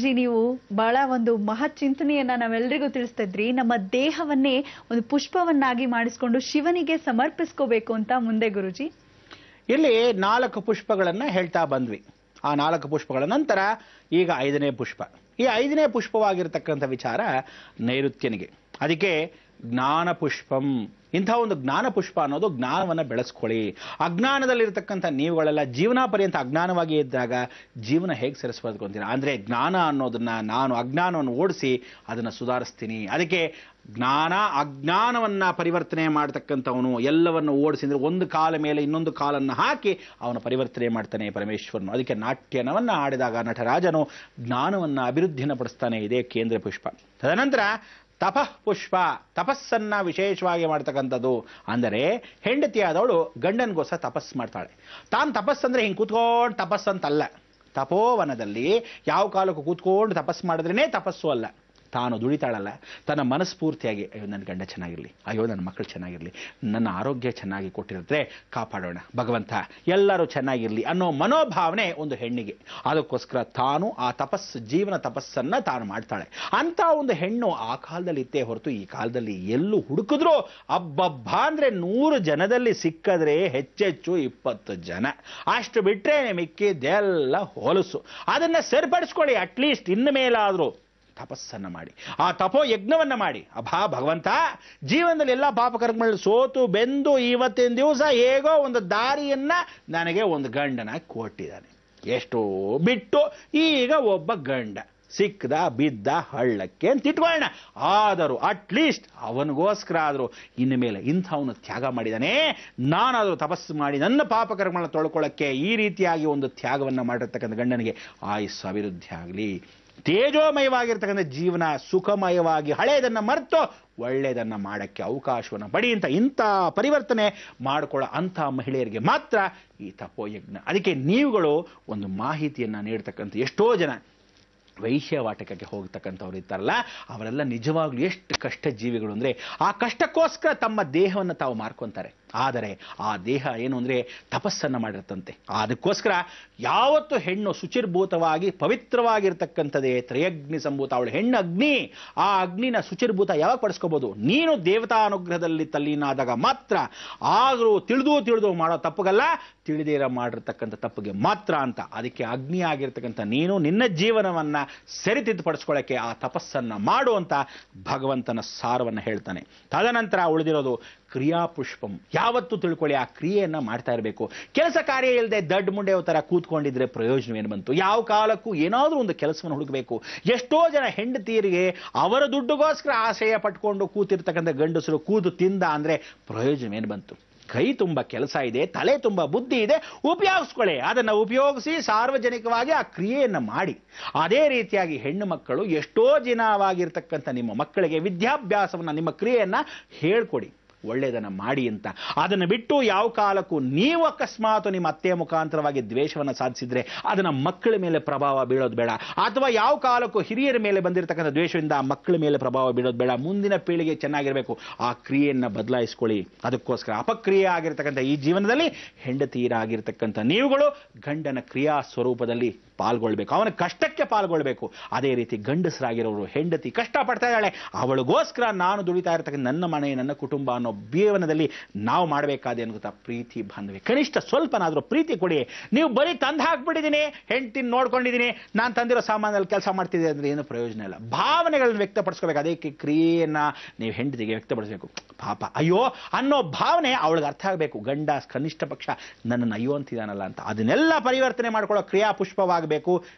ಗುರುಜಿ, ನೀವು ಬಹಳ ಒಂದು ಮಹತ್ ಚಿಂತನೆಯನ್ನ ನಾವೆಲ್ಲರಿಗೂ ತಿಳಿಸ್ತಾ ಇದ್ರಿ. ನಮ್ಮ ದೇಹವನ್ನೇ ಒಂದು ಪುಷ್ಪವನ್ನಾಗಿ ಮಾಡಿಸ್ಕೊಂಡು ಶಿವನಿಗೆ ಸಮರ್ಪಿಸ್ಕೋಬೇಕು ಅಂತ ಮುಂದೆ ಗುರುಜಿ ಇಲ್ಲಿ 4 ಪುಷ್ಪಗಳನ್ನ ಹೇಳ್ತಾ ಬಂದ್ವಿ. ಆ 4 ಪುಷ್ಪಗಳ ನಂತರ ಈಗ 5ನೇ ಪುಷ್ಪ. ಈ 5ನೇ ಪುಷ್ಪವಾಗಿರ್ತಕ್ಕಂಥ ವಿಚಾರ ನೈಋತ್ಯನಿಗೆ. ಅದಕ್ಕೆ ಜ್ಞಾನ ಪುಷ್ಪಂ. ಇಂಥ ಒಂದು ಜ್ಞಾನ ಪುಷ್ಪ ಅನ್ನೋದು ಜ್ಞಾನವನ್ನು ಬೆಳೆಸ್ಕೊಳ್ಳಿ. ಅಜ್ಞಾನದಲ್ಲಿರ್ತಕ್ಕಂಥ ನೀವುಗಳೆಲ್ಲ ಜೀವನ ಪರ್ಯಂತ ಅಜ್ಞಾನವಾಗಿ ಇದ್ದಾಗ ಜೀವನ ಹೇಗೆ ಸರಿಸ್ಬದ್ಕೊಂತೀರಾ? ಅಂದರೆ ಜ್ಞಾನ ಅನ್ನೋದನ್ನ ನಾನು ಅಜ್ಞಾನವನ್ನು ಓಡಿಸಿ ಅದನ್ನು ಸುಧಾರಿಸ್ತೀನಿ. ಅದಕ್ಕೆ ಜ್ಞಾನ ಅಜ್ಞಾನವನ್ನ ಪರಿವರ್ತನೆ ಮಾಡತಕ್ಕಂಥವನು, ಎಲ್ಲವನ್ನು ಓಡಿಸಿದ್ರೆ ಒಂದು ಕಾಲ ಮೇಲೆ ಇನ್ನೊಂದು ಕಾಲನ್ನು ಹಾಕಿ ಅವನು ಪರಿವರ್ತನೆ ಮಾಡ್ತಾನೆ ಪರಮೇಶ್ವರನು. ಅದಕ್ಕೆ ನಾಟ್ಯನವನ್ನ ಆಡಿದಾಗ ನಟರಾಜನು ಜ್ಞಾನವನ್ನ ಅಭಿವೃದ್ಧಿಯನ್ನು ಪಡಿಸ್ತಾನೆ. ಇದೇ ಕೇಂದ್ರ ಪುಷ್ಪ. ತದನಂತರ ತಪಃ ಪುಷ್ಪ, ತಪಸ್ಸನ್ನ ವಿಶೇಷವಾಗಿ ಮಾಡ್ತಕ್ಕಂಥದ್ದು. ಅಂದರೆ ಹೆಂಡತಿಯಾದವಳು ಗಂಡನಿಗೋಸ್ಕರ ತಪಸ್ಸು ಮಾಡ್ತಾಳೆ. ತಾನು ತಪಸ್ಸಂದ್ರೆ ಹಿಂಗೆ ಕೂತ್ಕೊಂಡು ತಪಸ್ಸಂತಲ್ಲ. ತಪೋವನದಲ್ಲಿ ಯಾವ ಕಾಲಕ್ಕೂ ಕೂತ್ಕೊಂಡು ತಪಸ್ಸು ಮಾಡಿದ್ರೇ ತಪಸ್ಸು ಅಲ್ಲ. ತಾನು ದುಡಿತಾಳಲ್ಲ, ತನ್ನ ಮನಸ್ಫೂರ್ತಿಯಾಗಿ ಅಯ್ಯೋ ನನ್ನ ಗಂಡ ಚೆನ್ನಾಗಿರಲಿ, ಅಯ್ಯೋ ನನ್ನ ಮಕ್ಕಳು ಚೆನ್ನಾಗಿರಲಿ, ನನ್ನ ಆರೋಗ್ಯ ಚೆನ್ನಾಗಿ ಕೊಟ್ಟಿರುತ್ತೆ, ಕಾಪಾಡೋಣ ಭಗವಂತ, ಎಲ್ಲರೂ ಚೆನ್ನಾಗಿರಲಿ ಅನ್ನೋ ಮನೋಭಾವನೆ ಒಂದು ಹೆಣ್ಣಿಗೆ. ಅದಕ್ಕೋಸ್ಕರ ತಾನು ಆ ಜೀವನ ತಪಸ್ಸನ್ನ ತಾನು ಮಾಡ್ತಾಳೆ. ಅಂತ ಒಂದು ಹೆಣ್ಣು ಆ ಕಾಲದಲ್ಲಿ ಇತ್ತೇ ಹೊರತು ಈ ಕಾಲದಲ್ಲಿ ಎಲ್ಲೂ ಹುಡುಕಿದ್ರು ಅಬ್ಬಬ್ಬ ಅಂದ್ರೆ 100 ಜನದಲ್ಲಿ ಸಿಕ್ಕದ್ರೆ ಹೆಚ್ಚೆಚ್ಚು 20 ಜನ. ಅಷ್ಟು ಬಿಟ್ರೆ ಮಿಕ್ಕಿದ್ದೆಲ್ಲ ಹೊಲಸು. ಅದನ್ನ ಸರಿಪಡಿಸ್ಕೊಳ್ಳಿ. ಅಟ್ಲೀಸ್ಟ್ ಇನ್ನು ಮೇಲಾದ್ರೂ ತಪಸ್ಸನ್ನ ಮಾಡಿ, ಆ ತಪೋ ಯಜ್ಞವನ್ನ ಮಾಡಿ. ಭಗವಂತ, ಜೀವನದಲ್ಲಿ ಎಲ್ಲ ಪಾಪಕರ್ಮಗಳಲ್ಲಿ ಸೋತು ಬೆಂದು ಇವತ್ತಿನ ದಿವಸ ಹೇಗೋ ಒಂದು ದಾರಿಯನ್ನ ನನಗೆ ಒಂದು ಗಂಡನ ಕೊಟ್ಟಿದ್ದಾನೆ. ಎಷ್ಟೋ ಬಿಟ್ಟು ಈಗ ಒಬ್ಬ ಗಂಡ ಸಿಕ್ಕದ ಬಿದ್ದ ಹಳ್ಳಕ್ಕೆ ಅಂತ ಇಟ್ಕೊಳ್ಳೋಣ. ಆದರೂ ಅಟ್ಲೀಸ್ಟ್ ಅವನಿಗೋಸ್ಕರ ಆದರೂ ಇನ್ನು ಮೇಲೆ ಇಂಥವನು ತ್ಯಾಗ ಮಾಡಿದಾನೆ, ನಾನಾದರೂ ತಪಸ್ಸು ಮಾಡಿ ನನ್ನ ಪಾಪಕರ್ಮಗಳನ್ನು ತೊಳ್ಕೊಳ್ಳೋಕ್ಕೆ ಈ ರೀತಿಯಾಗಿ ಒಂದು ತ್ಯಾಗವನ್ನು ಮಾಡಿರ್ತಕ್ಕಂಥ ಗಂಡನಿಗೆ ಆಯುಸ್ಸು ಅಭಿವೃದ್ಧಿ ಆಗಲಿ. ತೇಜೋಮಯವಾಗಿರ್ತಕ್ಕಂಥ ಜೀವನ ಸುಖಮಯವಾಗಿ ಹಳೆಯದನ್ನು ಮರೆತು ಒಳ್ಳೆಯದನ್ನ ಮಾಡಕ್ಕೆ ಅವಕಾಶವನ್ನು ಪಡಿ ಅಂತ ಇಂಥ ಪರಿವರ್ತನೆ ಮಾಡಿಕೊಳ್ಳೋ ಅಂಥ ಮಹಿಳೆಯರಿಗೆ ಮಾತ್ರ ಈ ತಪೋಯಜ್ಞ. ಅದಕ್ಕೆ ನೀವುಗಳು ಒಂದು ಮಾಹಿತಿಯನ್ನು ನೀಡ್ತಕ್ಕಂಥ ಎಷ್ಟೋ ಜನ ವೈಶ್ಯವಾಟಿಕಕ್ಕೆ ಹೋಗ್ತಕ್ಕಂಥವ್ರು ಇರ್ತಾರಲ್ಲ, ಅವರೆಲ್ಲ ನಿಜವಾಗ್ಲೂ ಎಷ್ಟು ಕಷ್ಟ ಜೀವಿಗಳು ಅಂದರೆ ಆ ಕಷ್ಟಕ್ಕೋಸ್ಕರ ತಮ್ಮ ದೇಹವನ್ನು ತಾವು ಮಾರ್ಕೊಂತಾರೆ. ಆದರೆ ಆ ದೇಹ ಏನು ಅಂದರೆ ತಪಸ್ಸನ್ನು ಮಾಡಿರ್ತಂತೆ. ಅದಕ್ಕೋಸ್ಕರ ಯಾವತ್ತು ಹೆಣ್ಣು ಶುಚಿರ್ಭೂತವಾಗಿ ಪವಿತ್ರವಾಗಿರ್ತಕ್ಕಂಥದ್ದೇ ತ್ರಯಗ್ನಿ ಸಂಭೂತ. ಅವಳು ಹೆಣ್ಣು ಅಗ್ನಿ. ಆ ಅಗ್ನಿನ ಶುಚಿರ್ಭೂತ ಯಾವಾಗ ಪಡಿಸ್ಕೋಬಹುದು? ನೀನು ದೇವತಾ ಅನುಗ್ರಹದಲ್ಲಿ ತಲ್ಲೀನಾದಾಗ ಮಾತ್ರ. ಆದರೂ ತಿಳಿದು ಮಾಡೋ ತಪ್ಪುಗಲ್ಲ, ತಿಳಿದೇರ ಮಾಡಿರ್ತಕ್ಕಂಥ ತಪ್ಪಿಗೆ ಮಾತ್ರ ಅಂತ. ಅದಕ್ಕೆ ಅಗ್ನಿ ಆಗಿರ್ತಕ್ಕಂಥ ನೀನು ನಿನ್ನ ಜೀವನವನ್ನ ಸರಿತಿದ್ದುಪಡಿಸ್ಕೊಳ್ಳೋಕ್ಕೆ ಆ ತಪಸ್ಸನ್ನ ಮಾಡು ಅಂತ ಭಗವಂತನ ಸಾರವನ್ನು ಹೇಳ್ತಾನೆ. ತದನಂತರ ಉಳಿದಿರೋದು ಕ್ರಿಯಾಪುಷ್ಪಂ. ಯಾವತ್ತೂ ತಿಳ್ಕೊಳ್ಳಿ, ಆ ಕ್ರಿಯೆಯನ್ನ ಮಾಡ್ತಾ ಇರಬೇಕು. ಕೆಲಸ ಕಾರ್ಯ ಇಲ್ಲದೆ ದಡ್ಡ ಮುಂಡೆ ತರ ಕೂತ್ಕೊಂಡಿದ್ರೆ ಪ್ರಯೋಜನವೇನು ಬಂತು? ಯಾವ ಕಾಲಕ್ಕೂ ಏನಾದರೂ ಒಂದು ಕೆಲಸವನ್ನು ಹುಡುಕಬೇಕು. ಎಷ್ಟೋ ಜನ ಹೆಂಡತಿಯರಿಗೆ ಅವರ ದುಡ್ಡುಗೋಸ್ಕರ ಆಶಯ ಪಟ್ಕೊಂಡು ಕೂತಿರ್ತಕ್ಕಂಥ ಗಂಡಸರು ಕೂತು ತಿಂದ ಅಂದ್ರೆ ಪ್ರಯೋಜನವೇನು ಬಂತು? ಕೈ ತುಂಬ ಕೆಲಸ ಇದೆ, ತಲೆ ತುಂಬ ಬುದ್ಧಿ ಇದೆ, ಉಪಯೋಗಿಸ್ಕೊಳ್ಳಿ. ಅದನ್ನು ಉಪಯೋಗಿಸಿ ಸಾರ್ವಜನಿಕವಾಗಿ ಆ ಕ್ರಿಯೆಯನ್ನು ಮಾಡಿ. ಅದೇ ರೀತಿಯಾಗಿ ಹೆಣ್ಣು ಮಕ್ಕಳು ಎಷ್ಟೋ ದಿನವಾಗಿರ್ತಕ್ಕಂಥ ನಿಮ್ಮ ಮಕ್ಕಳಿಗೆ ವಿದ್ಯಾಭ್ಯಾಸವನ್ನು, ನಿಮ್ಮ ಕ್ರಿಯೆಯನ್ನು ಹೇಳ್ಕೊಡಿ, ಒಳ್ಳೆಯದನ್ನು ಮಾಡಿ ಅಂತ. ಅದನ್ನು ಬಿಟ್ಟು ಯಾವ ಕಾಲಕ್ಕೂ ನೀವು ಅಕಸ್ಮಾತ್ ನಿಮ್ಮ ಅತ್ತೆಯ ಮುಖಾಂತರವಾಗಿ ದ್ವೇಷವನ್ನು ಸಾಧಿಸಿದ್ರೆ ಅದನ್ನ ಮಕ್ಕಳ ಮೇಲೆ ಪ್ರಭಾವ ಬೀಳೋದು ಬೇಡ. ಅಥವಾ ಯಾವ ಕಾಲಕ್ಕೂ ಹಿರಿಯರ ಮೇಲೆ ಬಂದಿರತಕ್ಕಂಥ ದ್ವೇಷದಿಂದ ಮಕ್ಕಳ ಮೇಲೆ ಪ್ರಭಾವ ಬೀಳೋದು ಬೇಡ. ಮುಂದಿನ ಪೀಳಿಗೆ ಚೆನ್ನಾಗಿರಬೇಕು. ಆ ಕ್ರಿಯೆಯನ್ನು ಬದಲಾಯಿಸ್ಕೊಳ್ಳಿ. ಅದಕ್ಕೋಸ್ಕರ ಅಪಕ್ರಿಯೆ ಆಗಿರ್ತಕ್ಕಂಥ ಈ ಜೀವನದಲ್ಲಿ ಹೆಂಡತೀರಾಗಿರ್ತಕ್ಕಂಥ ನೀವುಗಳು ಗಂಡನ ಕ್ರಿಯಾ ಸ್ವರೂಪದಲ್ಲಿ ಪಾಲ್ಗೊಳ್ಬೇಕು, ಅವನ ಕಷ್ಟಕ್ಕೆ ಪಾಲ್ಗೊಳ್ಬೇಕು. ಅದೇ ರೀತಿ ಗಂಡಸರಾಗಿರೋರು ಹೆಂಡತಿ ಕಷ್ಟಪಡ್ತಾ ಇದ್ದಾಳೆ, ಅವಳಿಗೋಸ್ಕರ ನಾನು ದುಡಿತಾ ಇರ್ತಕ್ಕಂಥ ನನ್ನ ಮನೆ, ನನ್ನ ಕುಟುಂಬ ಅನ್ನೋ ಜೀವನದಲ್ಲಿ ನಾವು ಮಾಡಬೇಕಾದೆ ಅನ್ಕೋತಾ ಪ್ರೀತಿ ಬಾಂಧವ್ಯ, ಕನಿಷ್ಠ ಸ್ವಲ್ಪನಾದರೂ ಪ್ರೀತಿ ಕೊಡಿ. ನೀವು ಬರೀ ತಂದು ಹಾಕ್ಬಿಟ್ಟಿದ್ದೀನಿ, ಹೆಂಡತಿನ ನೋಡ್ಕೊಂಡಿದ್ದೀನಿ, ನಾನು ತಂದಿರೋ ಸಾಮಾನಲ್ಲಿ ಕೆಲಸ ಮಾಡ್ತಿದ್ದೆ ಅಂದ್ರೆ ಏನು ಪ್ರಯೋಜನ ಇಲ್ಲ. ಭಾವನೆಗಳನ್ನ ವ್ಯಕ್ತಪಡಿಸ್ಕೋಬೇಕು. ಅದಕ್ಕೆ ಕ್ರಿಯೆಯನ್ನ ನೀವು ಹೆಂಡತಿಗೆ ವ್ಯಕ್ತಪಡಿಸಬೇಕು. ಪಾಪ ಅಯ್ಯೋ ಅನ್ನೋ ಭಾವನೆ ಅವಳಿಗೆ ಅರ್ಥ ಆಗಬೇಕು. ಗಂಡ ಕನಿಷ್ಠ ಪಕ್ಷ ನನ್ನನ್ನು ಅಯ್ಯೋ ಅಂತಿದ್ದಾನಲ್ಲ ಅಂತ. ಅದನ್ನೆಲ್ಲ ಪರಿವರ್ತನೆ ಮಾಡ್ಕೊಳ್ಳೋ ಕ್ರಿಯಾ ಪುಷ್ಪವಾಗಬೇಕು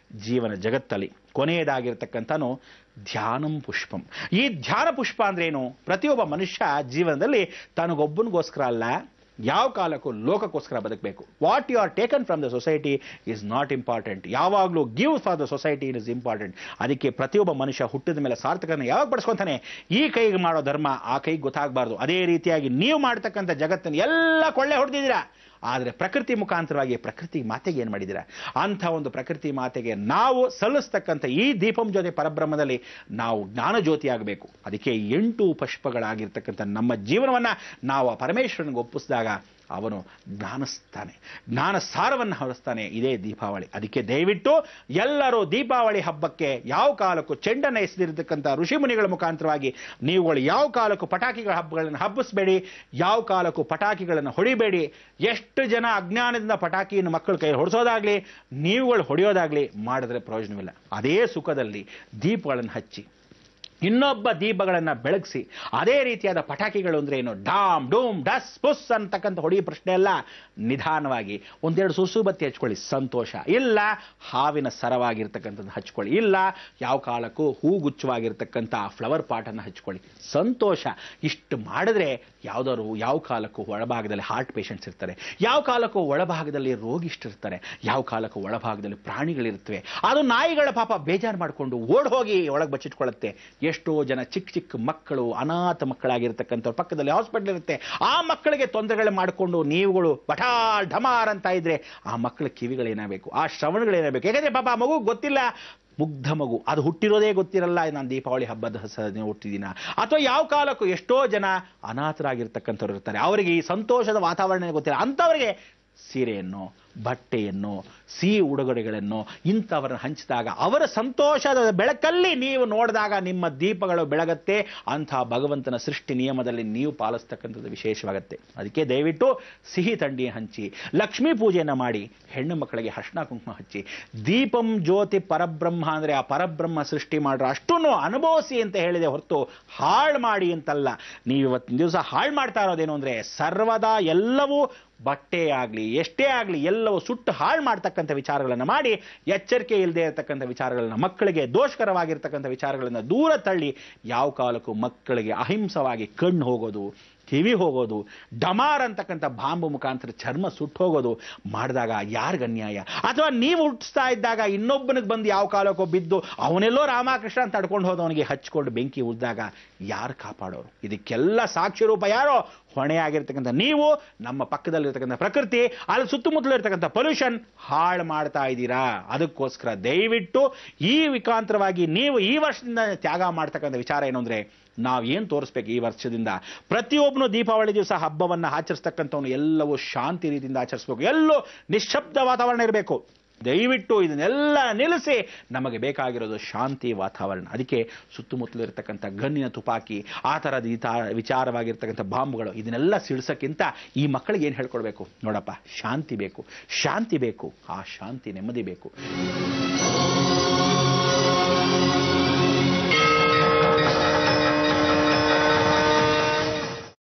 ಜೀವನ ಜಗತ್ತಲ್ಲಿ. ಕೊನೆಯದಾಗಿರ್ತಕ್ಕಂಥನು ಧ್ಯಾನಂ ಪುಷ್ಪಂ. ಈ ಧ್ಯಾನ ಪುಷ್ಪ ಅಂದ್ರೆ ಏನು? ಪ್ರತಿಯೊಬ್ಬ ಮನುಷ್ಯ ಜೀವನದಲ್ಲಿ ತನಗೊಬ್ಬನಿಗೋಸ್ಕರ ಅಲ್ಲ, ಯಾವ ಕಾಲಕ್ಕೂ ಲೋಕಕ್ಕೋಸ್ಕರ ಬದುಕಬೇಕು. What you are taken from the society is not important. ಯಾವಾಗಲೂ give for the society is important. ಅದಕ್ಕೆ ಪ್ರತಿಯೊಬ್ಬ ಮನುಷ್ಯ ಹುಟ್ಟಿದ ಮೇಲೆ ಸಾರ್ಥಕನ ಯಾವಾಗ ಪಡಿಸ್ಕೊಂತಾನೆ? ಈ ಕೈಗೆ ಮಾಡೋ ಧರ್ಮ ಆ ಕೈಗೆ ಗೊತ್ತಾಗಬಾರ್ದು. ಅದೇ ರೀತಿಯಾಗಿ ನೀವು ಮಾಡ್ತಕ್ಕಂಥ ಜಗತ್ತನ್ನು ಎಲ್ಲ ಕೊಳ್ಳೆ ಹೊಡೆದಿದ್ದೀರಾ, ಆದರೆ ಪ್ರಕೃತಿ ಮುಖಾಂತರವಾಗಿ ಪ್ರಕೃತಿ ಮಾತೆಗೆ ಏನು ಮಾಡಿದ್ದೀರಾ? ಅಂಥ ಒಂದು ಪ್ರಕೃತಿ ಮಾತೆಗೆ ನಾವು ಸಲ್ಲಿಸ್ತಕ್ಕಂಥ ಈ ದೀಪಂ ಜ್ಯೋತಿ ಪರಬ್ರಹ್ಮದಲ್ಲಿ ನಾವು ಜ್ಞಾನ ಜ್ಯೋತಿ ಆಗಬೇಕು. ಅದಕ್ಕೆ 8 ಪುಷ್ಪಗಳಾಗಿರ್ತಕ್ಕಂಥ ನಮ್ಮ ಜೀವನವನ್ನು ನಾವು ಪರಮೇಶ್ವರನಿಗೆ ಒಪ್ಪಿಸಿದಾಗ ಅವನು ಜ್ಞಾನಿಸ್ತಾನೆ, ಜ್ಞಾನ ಸಾರವನ್ನು ಹರಿಸ್ತಾನೆ. ಇದೇ ದೀಪಾವಳಿ. ಅದಕ್ಕೆ ದಯವಿಟ್ಟು ಎಲ್ಲರೂ ದೀಪಾವಳಿ ಹಬ್ಬಕ್ಕೆ ಯಾವ ಕಾಲಕ್ಕೂ ಚೆಂಡನ್ನು ಎಸೆದಿರತಕ್ಕಂಥ ಋಷಿಮುನಿಗಳ ಮುಖಾಂತರವಾಗಿ ನೀವುಗಳು ಯಾವ ಕಾಲಕ್ಕೂ ಪಟಾಕಿಗಳ ಹಬ್ಬಗಳನ್ನು ಹಬ್ಬಿಸಬೇಡಿ, ಯಾವ ಕಾಲಕ್ಕೂ ಪಟಾಕಿಗಳನ್ನು ಹೊಡಿಬೇಡಿ. ಎಷ್ಟು ಜನ ಅಜ್ಞಾನದಿಂದ ಪಟಾಕಿಯನ್ನು ಮಕ್ಕಳ ಕೈ ಹೊಡಿಸೋದಾಗ್ಲಿ, ನೀವುಗಳು ಹೊಡೆಯೋದಾಗ್ಲಿ ಮಾಡಿದ್ರೆ ಪ್ರಯೋಜನವಿಲ್ಲ. ಅದೇ ಸುಖದಲ್ಲಿ ದೀಪಗಳನ್ನು ಹಚ್ಚಿ, ಇನ್ನೊಬ್ಬ ದೀಪಗಳನ್ನು ಬೆಳಗಿಸಿ, ಅದೇ ರೀತಿಯಾದ ಪಟಾಕಿಗಳು ಅಂದ್ರೆ ಏನು, ಡಾಮ್ ಡೂಮ್ ಡಸ್ ಪುಸ್ ಅಂತಕ್ಕಂಥ ಹೊಡೆಯೋ ಪ್ರಶ್ನೆ ಅಲ್ಲ. ನಿಧಾನವಾಗಿ ಒಂದೆರಡು ಸುಸು ಬತ್ತಿ ಹಚ್ಕೊಳ್ಳಿ, ಸಂತೋಷ. ಇಲ್ಲ ಹಾವಿನ ಸರವಾಗಿರ್ತಕ್ಕಂಥದ್ದು ಹಚ್ಕೊಳ್ಳಿ, ಇಲ್ಲ ಯಾವ ಕಾಲಕ್ಕೂ ಹೂಗುಚ್ಛವಾಗಿರ್ತಕ್ಕಂಥ ಫ್ಲವರ್ ಪಾಟನ್ನು ಹಚ್ಕೊಳ್ಳಿ, ಸಂತೋಷ. ಇಷ್ಟು ಮಾಡಿದ್ರೆ ಯಾವುದಾದ್ರು ಯಾವ ಕಾಲಕ್ಕೂ ಒಳಭಾಗದಲ್ಲಿ ಹಾರ್ಟ್ ಪೇಷಂಟ್ಸ್ ಇರ್ತಾರೆ, ಯಾವ ಕಾಲಕ್ಕೂ ಒಳಭಾಗದಲ್ಲಿ ರೋಗಿಷ್ಠರಿರ್ತಾರೆ, ಯಾವ ಕಾಲಕ್ಕೂ ಒಳಭಾಗದಲ್ಲಿ ಪ್ರಾಣಿಗಳಿರ್ತವೆ. ಅದು ನಾಯಿಗಳ ಪಾಪ ಬೇಜಾರು ಮಾಡಿಕೊಂಡು ಓಡ್ ಹೋಗಿ ಒಳಗೆ ಬಚ್ಚಿಟ್ಕೊಳ್ಳುತ್ತೆ. ಎಷ್ಟೋ ಜನ ಚಿಕ್ಕ ಚಿಕ್ಕ ಮಕ್ಕಳು, ಅನಾಥ ಮಕ್ಕಳಾಗಿರ್ತಕ್ಕಂಥವ್ರ ಪಕ್ಕದಲ್ಲಿ ಹಾಸ್ಪಿಟಲ್ ಇರುತ್ತೆ, ಆ ಮಕ್ಕಳಿಗೆ ತೊಂದರೆಗಳು ಮಾಡಿಕೊಂಡು ನೀವುಗಳು ಬಠಾಲ್ ಢಮಾರ್ ಅಂತ ಇದ್ರೆ ಆ ಮಕ್ಕಳ ಕಿವಿಗಳೇನಾಗಬೇಕು, ಆ ಶ್ರವಣಗಳೇನಾಗಬೇಕು. ಯಾಕಂದ್ರೆ ಪಾಪ ಮಗು ಗೊತ್ತಿಲ್ಲ, ಮುಗ್ಧ ಮಗು, ಅದು ಹುಟ್ಟಿರೋದೇ ಗೊತ್ತಿರಲ್ಲ, ನಾನು ದೀಪಾವಳಿ ಹಬ್ಬದ ಹುಟ್ಟಿದಿನ. ಅಥವಾ ಯಾವ ಕಾಲಕ್ಕೂ ಎಷ್ಟೋ ಜನ ಅನಾಥರಾಗಿರ್ತಕ್ಕಂಥವ್ರು ಇರ್ತಾರೆ, ಅವರಿಗೆ ಈ ಸಂತೋಷದ ವಾತಾವರಣ ಗೊತ್ತಿಲ್ಲ. ಅಂಥವರಿಗೆ ಸೀರೆಯನ್ನು, ಬಟ್ಟೆಯನ್ನು, ಸಿಹಿ ಉಡುಗೊರೆಗಳನ್ನು ಇಂಥವರನ್ನು ಹಂಚಿದಾಗ ಅವರ ಸಂತೋಷದ ಬೆಳಕಲ್ಲಿ ನೀವು ನೋಡಿದಾಗ ನಿಮ್ಮ ದೀಪಗಳು ಬೆಳಗತ್ತೆ. ಅಂಥ ಭಗವಂತನ ಸೃಷ್ಟಿ ನಿಯಮದಲ್ಲಿ ನೀವು ಪಾಲಿಸ್ತಕ್ಕಂಥದ್ದು ವಿಶೇಷವಾಗುತ್ತೆ. ಅದಕ್ಕೆ ದಯವಿಟ್ಟು ಸಿಹಿ ತಂಡಿ ಹಂಚಿ, ಲಕ್ಷ್ಮೀ ಪೂಜೆಯನ್ನು ಮಾಡಿ, ಹೆಣ್ಣು ಮಕ್ಕಳಿಗೆ ಅರ್ಶಿನ ಕುಂಕುಮ ಹಚ್ಚಿ. ದೀಪಂ ಜ್ಯೋತಿ ಪರಬ್ರಹ್ಮ ಅಂದರೆ ಆ ಪರಬ್ರಹ್ಮ ಸೃಷ್ಟಿ ಮಾಡ್ರ ಅಷ್ಟನ್ನು ಅನುಭವಿಸಿ ಅಂತ ಹೇಳಿದೆ ಹೊರತು ಹಾಳು ಮಾಡಿ ಅಂತಲ್ಲ. ನೀವು ಇವತ್ತಿನ ದಿವಸ ಹಾಳು ಮಾಡ್ತಾ ಇರೋದೇನು ಅಂದರೆ ಸರ್ವದಾ ಎಲ್ಲವೂ ಬಟ್ಟೆ ಆಗಲಿ ಎಷ್ಟೇ ಆಗಲಿ ಎಲ್ಲವೂ ಸುಟ್ಟು ಹಾಳು ಮಾಡ್ತಕ್ಕಂಥ ವಿಚಾರಗಳನ್ನು ಮಾಡಿ, ಎಚ್ಚರಿಕೆ ಇಲ್ಲದೆ ಇರತಕ್ಕಂಥ ವಿಚಾರಗಳನ್ನು, ಮಕ್ಕಳಿಗೆ ದೋಷಕರವಾಗಿರ್ತಕ್ಕಂಥ ವಿಚಾರಗಳನ್ನು ದೂರ ತಳ್ಳಿ, ಯಾವ ಕಾಲಕ್ಕೂ ಮಕ್ಕಳಿಗೆ ಅಹಿಂಸವಾಗಿ ಕಣ್ಣು ಹೋಗೋದು, ಕಿವಿ ಹೋಗೋದು, ಡಮಾರ್ ಅಂತಕ್ಕಂಥ ಬಾಂಬು ಮುಖಾಂತರ ಚರ್ಮ ಸುಟ್ಟು ಹೋಗೋದು ಮಾಡಿದಾಗ ಯಾರಿಗ ಅನ್ಯಾಯ? ಅಥವಾ ನೀವು ಹುಟ್ಟಿಸ್ತಾ ಇದ್ದಾಗ ಇನ್ನೊಬ್ಬನಿಗೆ ಬಂದು ಯಾವ ಕಾಲಕ್ಕೋ ಬಿದ್ದು ಅವನೆಲ್ಲೋ ರಾಮಕೃಷ್ಣ ಅಂತ ತಡ್ಕೊಂಡು ಹೋದವನಿಗೆ ಹಚ್ಕೊಂಡು ಬೆಂಕಿ ಉಳಿದಾಗ ಯಾರು ಕಾಪಾಡೋರು? ಇದಕ್ಕೆಲ್ಲ ಸಾಕ್ಷಿ ರೂಪ ಯಾರೋ? ಹೊಣೆಯಾಗಿರ್ತಕ್ಕಂಥ ನೀವು, ನಮ್ಮ ಪಕ್ಕದಲ್ಲಿರ್ತಕ್ಕಂಥ ಪ್ರಕೃತಿ, ಅಲ್ಲಿ ಸುತ್ತಮುತ್ತಲು ಇರ್ತಕ್ಕಂಥ ಪೊಲ್ಯೂಷನ್ ಹಾಳು ಮಾಡ್ತಾ ಇದ್ದೀರಾ. ಅದಕ್ಕೋಸ್ಕರ ದಯವಿಟ್ಟು ಈ ವಿಕಾಂತರವಾಗಿ ನೀವು ಈ ವರ್ಷದಿಂದ ತ್ಯಾಗ ಮಾಡ್ತಕ್ಕಂಥ ವಿಚಾರ ಏನು ಅಂದರೆ, ನಾವೇನು ತೋರಿಸ್ಬೇಕು ಈ ವರ್ಷದಿಂದ? ಪ್ರತಿಯೊಬ್ಬನು ದೀಪಾವಳಿ ದಿವಸ ಹಬ್ಬವನ್ನು ಆಚರಿಸ್ತಕ್ಕಂಥವನು ಎಲ್ಲವೂ ಶಾಂತಿ ರೀತಿಯಿಂದ ಆಚರಿಸ್ಬೇಕು, ಎಲ್ಲೂ ನಿಶ್ಶಬ್ದ ವಾತಾವರಣ ಇರಬೇಕು. ದಯವಿಟ್ಟು ಇದನ್ನೆಲ್ಲ ನಿಲ್ಲಿಸಿ, ನಮಗೆ ಬೇಕಾಗಿರೋದು ಶಾಂತಿ ವಾತಾವರಣ. ಅದಕ್ಕೆ ಸುತ್ತಮುತ್ತಲು ಇರತಕ್ಕಂಥ ಗನ್ನಿನ ತುಪಾಕಿ, ಆ ಥರದ ವಿಚಾರವಾಗಿರ್ತಕ್ಕಂಥ ಬಾಂಬ್ಗಳು, ಇದನ್ನೆಲ್ಲ ಸಿಡಿಸೋಕ್ಕಿಂತ ಈ ಮಕ್ಕಳಿಗೆ ಏನು ಹೇಳ್ಕೊಡ್ಬೇಕು? ನೋಡಪ್ಪ, ಶಾಂತಿ ಬೇಕು, ಶಾಂತಿ ಬೇಕು, ಆ ಶಾಂತಿ ನೆಮ್ಮದಿ ಬೇಕು.